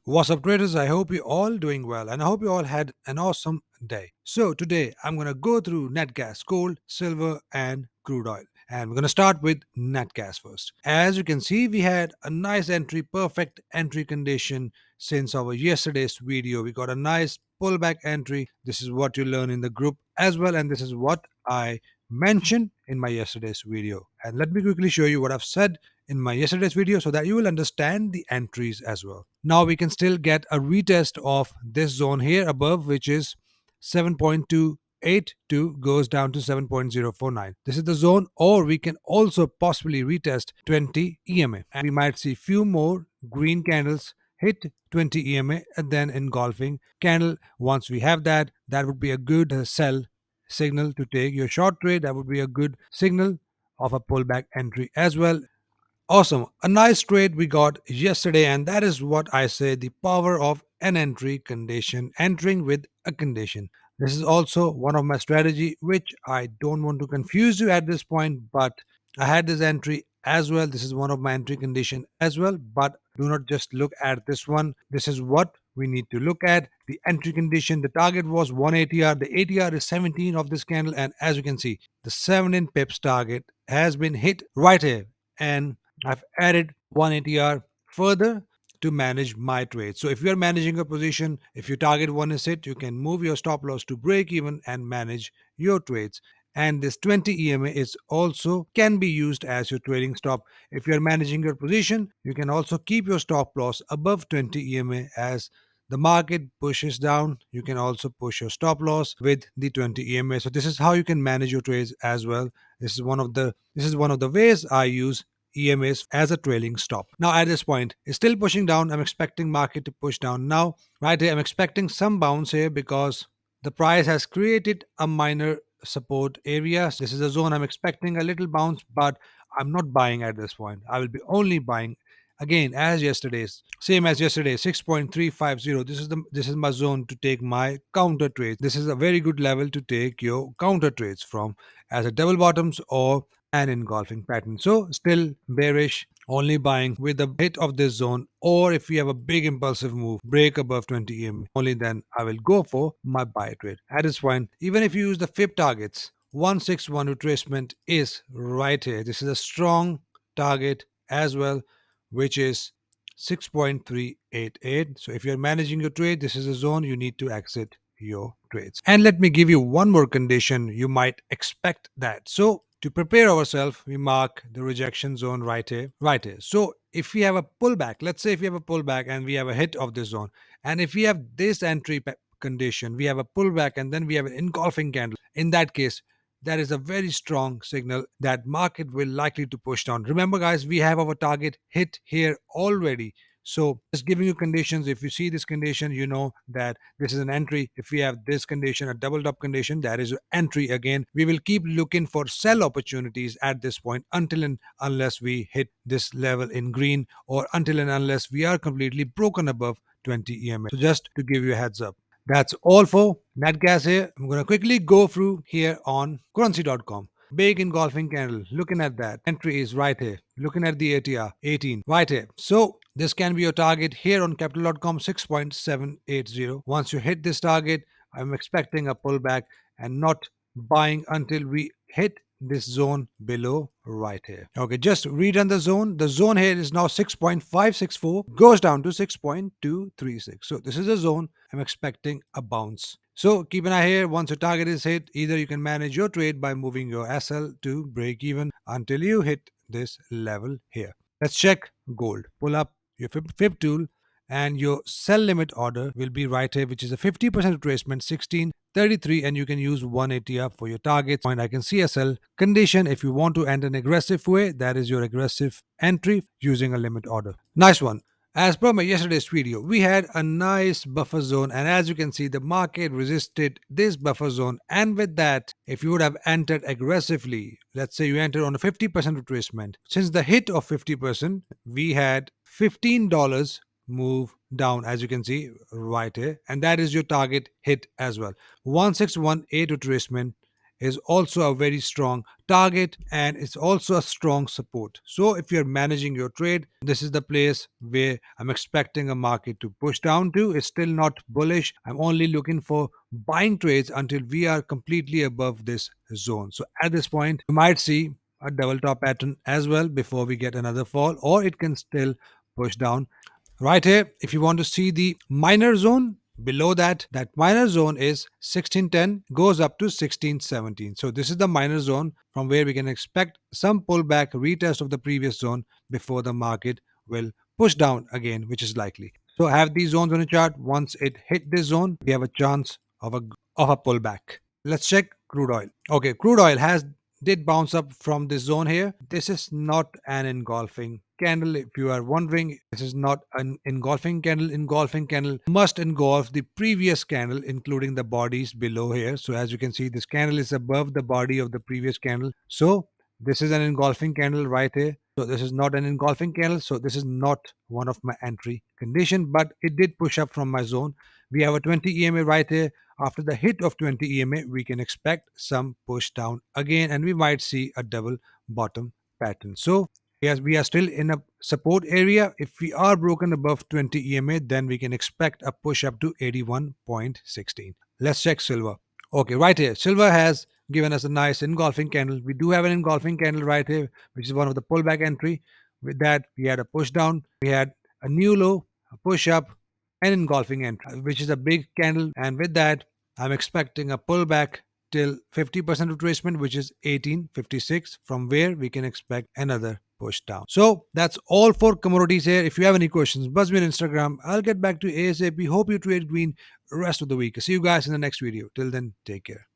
What's up, traders? I hope you're all doing well and I hope you all had an awesome day. So, today I'm going to go through net gas, gold, silver, and crude oil. And we're going to start with net gas first. As you can see, we had a nice entry, perfect entry condition since our yesterday's video. We got a nice pullback entry. This is what you learn in the group as well, and this is what I mentioned in my yesterday's video. And let me quickly show you what I've said in my yesterday's video so that you will understand the entries as well. Now we can still get a retest of this zone here above, which is 7.282 goes down to 7.049. This is the zone, or we can also possibly retest 20 EMA. And we might see few more green candles hit 20 EMA and then engulfing candle. Once we have that, that would be a good sell signal to take your short trade. That would be a good signal of a pullback entry as well. Awesome. A nice trade we got yesterday, and that is what I say the power of an entry condition, entering with a condition. This is also one of my strategy, which I don't want to confuse you at this point, but I had this entry as well. This is one of my entry condition as well, but do not just look at this one. This is what we need to look at. The entry condition, the target was 180R. The ATR is 17 of this candle, and as you can see, the 17 pips target has been hit right here. And I've added 180R further to manage my trade. So if you are managing a position, if your target one is hit, you can move your stop loss to break even and manage your trades. And this 20 EMA is also can be used as your trading stop. If you are managing your position, you can also keep your stop loss above 20 EMA. As the market pushes down, you can also push your stop loss with the 20 EMA. So this is how you can manage your trades as well. This is one of the ways I use EMAs as a trailing stop. Now at this point, it's still pushing down. I'm expecting market to push down now. Right here, I'm expecting some bounce here because the price has created a minor support area. This is a zone I'm expecting a little bounce, but I'm not buying at this point. I will be only buying again as yesterday's, same as yesterday, 6.350. This is my zone to take my counter trades. This is a very good level to take your counter trades from, as a double bottoms or an engulfing pattern. So still bearish, only buying with a hit of this zone, or if we have a big impulsive move, break above 20 EM, only then I will go for my buy trade. At this point, even if you use the fib targets, 161 retracement is right here. This is a strong target as well, which is 6.388. So if you're managing your trade, this is a zone you need to exit your trades. And let me give you one more condition you might expect that. So to prepare ourselves, we mark the rejection zone right here, right here. So if we have a pullback, let's say if we have a pullback and we have a hit of this zone, and if we have this entry condition, we have a pullback and then we have an engulfing candle. In that case, that is a very strong signal that market will likely to push down. Remember, guys, we have our target hit here already. So just giving you conditions. If you see this condition, you know that this is an entry. If we have this condition, a doubled up condition, that is an entry again. We will keep looking for sell opportunities at this point until and unless we hit this level in green, or until and unless we are completely broken above 20 EMA. So just to give you a heads up. That's all for net gas here. I'm going to quickly go through here on currency.com. Big engulfing candle. Looking at that. Entry is right here. Looking at the ATR 18 right here. So this can be your target here on capital.com 6.780. Once you hit this target, I'm expecting a pullback and not buying until we hit this zone below right here. Okay, just redone the zone. The zone here is now 6.564, goes down to 6.236. So this is a zone I'm expecting a bounce. So keep an eye here. Once your target is hit, either you can manage your trade by moving your SL to break even until you hit this level here. Let's check gold. Pull up your fib tool and your sell limit order will be right here, which is a 50% retracement, 1633, and you can use 180 up for your targets. Point I can see a sell condition. If you want to end an aggressive way, that is your aggressive entry using a limit order. Nice one. As per my yesterday's video, we had a nice buffer zone, and as you can see, the market resisted this buffer zone. And with that, if you would have entered aggressively, let's say you entered on a 50% retracement, since the hit of 50%, we had $15 move down, as you can see right here, and that is your target hit as well. 1618 retracement is also a very strong target and it's also a strong support. So if you're managing your trade, this is the place where I'm expecting a market to push down to. It's still not bullish. I'm only looking for buying trades until we are completely above this zone. So at this point, you might see a double top pattern as well before we get another fall, or it can still push down. Right here, if you want to see the minor zone, below that minor zone is 1610, goes up to 1617. So this is the minor zone from where we can expect some pullback, retest of the previous zone before the market will push down again, which is likely. So have these zones on the chart. Once it hit this zone, we have a chance of a pullback. Let's check crude oil. Okay, crude oil has did bounce up from this zone here. This is not an engulfing candle. If you are wondering, this is not an engulfing candle. Engulfing candle must engulf the previous candle, including the bodies below here. So as you can see, this candle is above the body of the previous candle. So this is an engulfing candle right here. So this is not an engulfing candle. So this is not one of my entry condition, but it did push up from my zone. We have a 20 EMA right here. After the hit of 20 EMA, we can expect some push down again, and we might see a double bottom pattern. So yes, we are still in a support area. If we are broken above 20 EMA, then we can expect a push up to 81.16. Let's check silver. Okay, right here, silver has given us a nice engulfing candle. We do have an engulfing candle right here, which is one of the pullback entry. With that, we had a push down. We had a new low, a push up, an engulfing entry, which is a big candle. And with that, I'm expecting a pullback till 50% retracement, which is 1856, from where we can expect another push down. So that's all for commodities here. If you have any questions, buzz me on Instagram. I'll get back to you ASAP. Hope you trade green rest of the week. See you guys in the next video. Till then, take care.